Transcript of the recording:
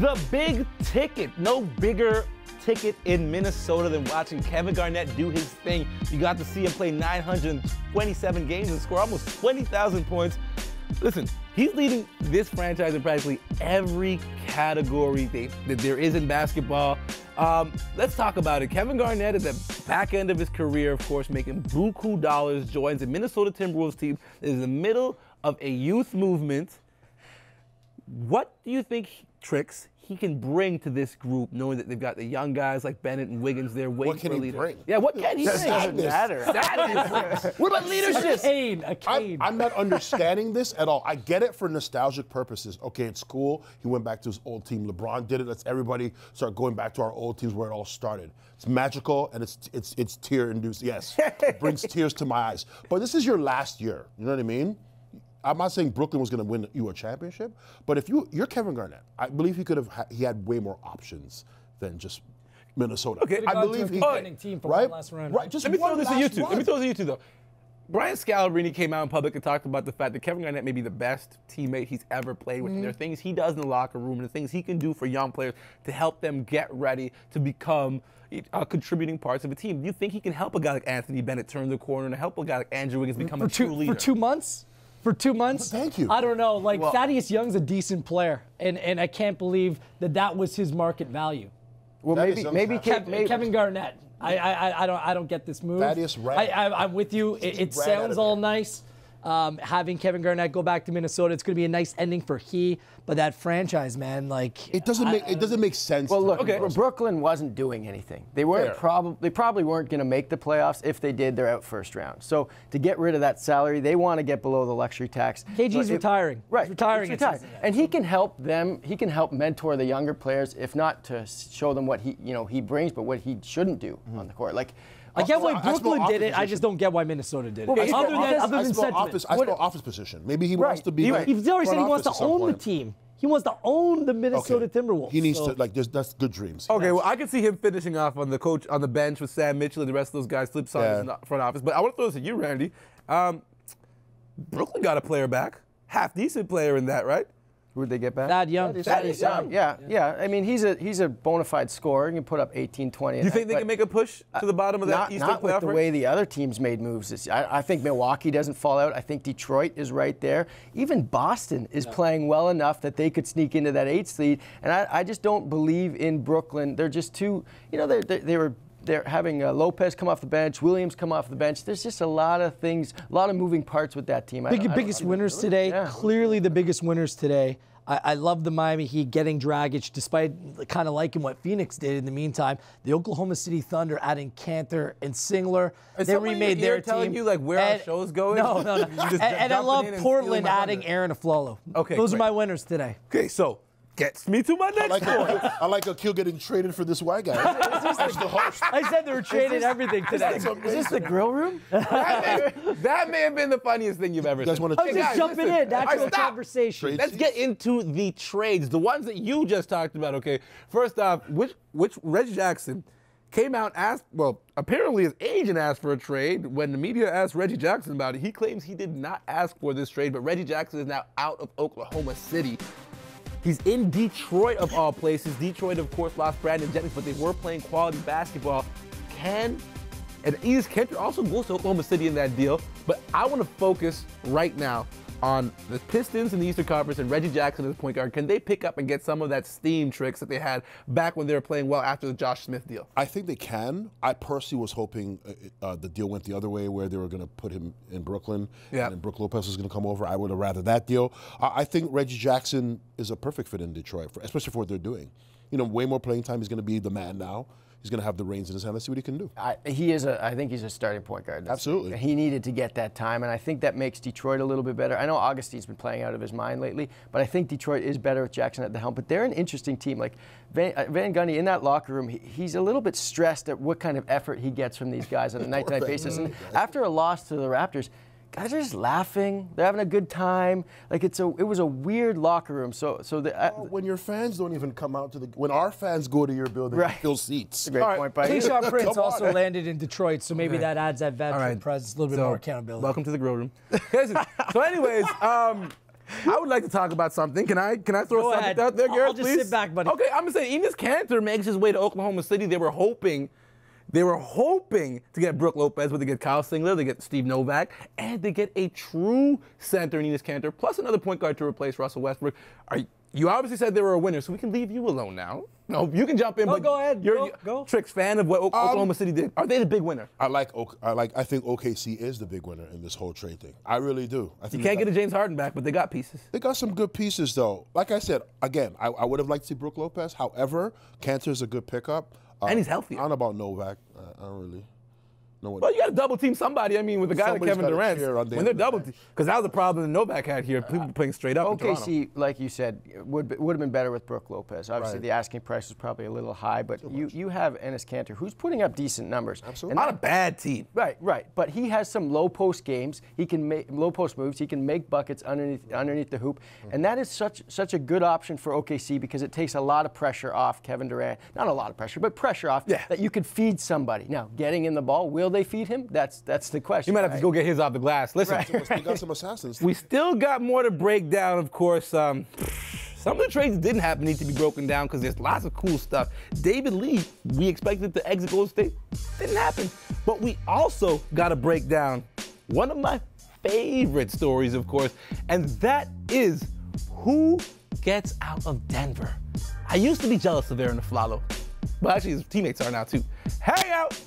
the big ticket. No bigger ticket in Minnesota than watching Kevin Garnett do his thing. You got to see him play 927 games and score almost 20,000 points. Listen, he's leading this franchise in practically every category that there is in basketball. Let's talk about it. Kevin Garnett at the back end of his career, of course, making buku dollars, joins the Minnesota Timberwolves team that is in the middle of a youth movement. What do you think tricks he can bring to this group, knowing that they've got the young guys like Bennett and Wiggins there waiting for a leader? What can he bring? Yeah, what can he bring? Doesn't matter. What about leadership? A cane. I'm not understanding this at all. I get it for nostalgic purposes. Okay, it's cool. He went back to his old team. LeBron did it. Let's everybody start going back to our old teams where it all started. It's magical and it's tear-induced. Yes, it brings tears to my eyes. But this is your last year. You know what I mean? I'm not saying Brooklyn was going to win you a championship, but if you're Kevin Garnett, I believe he had way more options than just Minnesota. Okay, I believe he contending team for one last round. Right, just Let me throw one this last to you two. run. Let me throw this to you two, though. Brian Scalabrine came out in public and talked about the fact that Kevin Garnett may be the best teammate he's ever played with. There are things he does in the locker room and the things he can do for young players to help them get ready to become contributing parts of a team. Do you think he can help a guy like Anthony Bennett turn the corner and help a guy like Andrew Wiggins become a true leader? For 2 months? For 2 months? Thank you. I don't know. Like, Thaddeus Young's a decent player, and I can't believe that was his market value. Well, maybe Kevin Garnett. I don't get this move. Thaddeus, right. I'm with you. It sounds all nice. Having Kevin Garnett go back to Minnesota, it's going to be a nice ending for but that franchise, man, like it doesn't make sense. Well, look, Brooklyn wasn't doing anything. They weren't they probably weren't going to make the playoffs. If they did, they're out first round. So to get rid of that salary, they want to get below the luxury tax. KG's retiring. Right, he's retiring. And he can help them. He can help mentor the younger players, if not to show them what he brings, but what he shouldn't do on the court. Like. I get why Brooklyn did it. I just don't get why Minnesota did it. Other than sentiment. I spell office position. Maybe he wants to be. He's already said he wants to own the team. He wants to own the Minnesota Timberwolves. He needs to that's good dreams. Okay, well, I can see him finishing off on the bench with Sam Mitchell and the rest of those guys, flip sides in the front office. But I want to throw this at you, Randy. Brooklyn got a player back, half decent player in that, right? Who'd they get back? Thaddeus Young. Yeah. I mean, he's a bona fide scorer. He can put up 18, 20. Do you think they can make a push to the bottom of that Eastern playoff race? Not with the way the other teams made moves. I think Milwaukee doesn't fall out. I think Detroit is right there. Even Boston is playing well enough that they could sneak into that 8th seed. And I just don't believe in Brooklyn. They're just too, they're having Lopez come off the bench, Williams come off the bench. There's just a lot of things, a lot of moving parts with that team. Biggest winners today, clearly the biggest winners today. I love the Miami Heat getting Dragic, despite kind of liking what Phoenix did in the meantime. The Oklahoma City Thunder adding Cantor and Singler. They remade their team. Telling you like where our show's going? No. And I love Portland adding Aaron Aflalo. Okay, those are my winners today. Okay, so gets me to my next point. I like Akil getting traded for this white guy. As the host. I said they were trading everything today. Is this the grill room? That may have been the funniest thing you've ever seen. I'm just jumping in. Natural conversation. Let's get into the trades, the ones that you just talked about, okay? First off, which Reggie Jackson came out and asked, well, apparently his agent asked for a trade. When the media asked Reggie Jackson about it, he claims he did not ask for this trade, but Reggie Jackson is now out of Oklahoma City. He's in Detroit, of all places. Detroit, of course, lost Brandon Jennings, but they were playing quality basketball. And Enes Kanter also goes to Oklahoma City in that deal. But I want to focus right now on the Pistons in the Eastern Conference and Reggie Jackson as point guard. Can they pick up and get some of that steam tricks that they had back when they were playing well after the Josh Smith deal? I think they can. I personally was hoping the deal went the other way, where they were going to put him in Brooklyn, and then Brook Lopez was going to come over. I would have rather that deal. I think Reggie Jackson is a perfect fit in Detroit, especially for what they're doing. Way more playing time. He's going to be the man now. He's going to have the reins in his hand. Let's see what he can do. I think he's a starting point guard. Absolutely. He needed to get that time, and I think that makes Detroit a little bit better. I know Augustine's been playing out of his mind lately, but I think Detroit is better with Jackson at the helm. But they're an interesting team. Like Van Gundy in that locker room, he's a little bit stressed at what kind of effort he gets from these guys on a night-to-night basis. And after a loss to the Raptors, guys are just laughing. They're having a good time. Like it was a weird locker room. When your fans don't even come out when our fans go to your building, they fill seats. Great point by you. Tayshaun Prince also landed in Detroit, so maybe that adds that veteran presence, a little bit more accountability. Welcome to the grill room. So anyways, I would like to talk about something. Can I throw Go something ahead. out there, Garrett, I'll just please? sit back, buddy. Okay, I'm gonna say Enes Kanter makes his way to Oklahoma City. They were hoping to get Brook Lopez, but they get Kyle Singler, they get Steve Novak, and they get a true center in Enes Kanter, plus another point guard to replace Russell Westbrook. You obviously said they were a winner, so we can leave you alone now. No, you can jump in. No, but go ahead. You're Go. Trick's fan of what Oklahoma City did. Are they the big winner? I think OKC is the big winner in this whole trade thing. I really do. I think You can't get a James Harden back, but they got pieces. They got some good pieces, though. Like I said, again, I would have liked to see Brook Lopez. However, Kanter's a good pickup. And he's healthy. I don't know about Novak. I don't really know what. Well, you got to double team somebody. I mean, with a guy like Somebody's Kevin gotta cheer on Durant, the when they're end of the double team, because that was the problem that Novak had here. People playing straight up. in Toronto. OKC, like you said, would have been better with Brook Lopez. Obviously, Right. the asking price was probably a little high, but you have Enes Kanter, who's putting up decent numbers. Absolutely. Not a bad team. Right. But he has some low post games. He can make low post moves. He can make buckets underneath the hoop, and that is such a good option for OKC because it takes a lot of pressure off Kevin Durant. Not a lot of pressure, but pressure off that you could feed somebody. Now, getting in the ball, will they feed him? That's the question. You might have to go get his off the glass. Listen, They got some assassins. we still got more to break down, of course. Some of the trades that didn't happen need to be broken down because there's lots of cool stuff. David Lee, we expected to exit Golden State. Didn't happen. But we also got to break down one of my favorite stories, of course, and that is who gets out of Denver. I used to be jealous of Aaron Aflalo, but actually his teammates are now too. Hangout!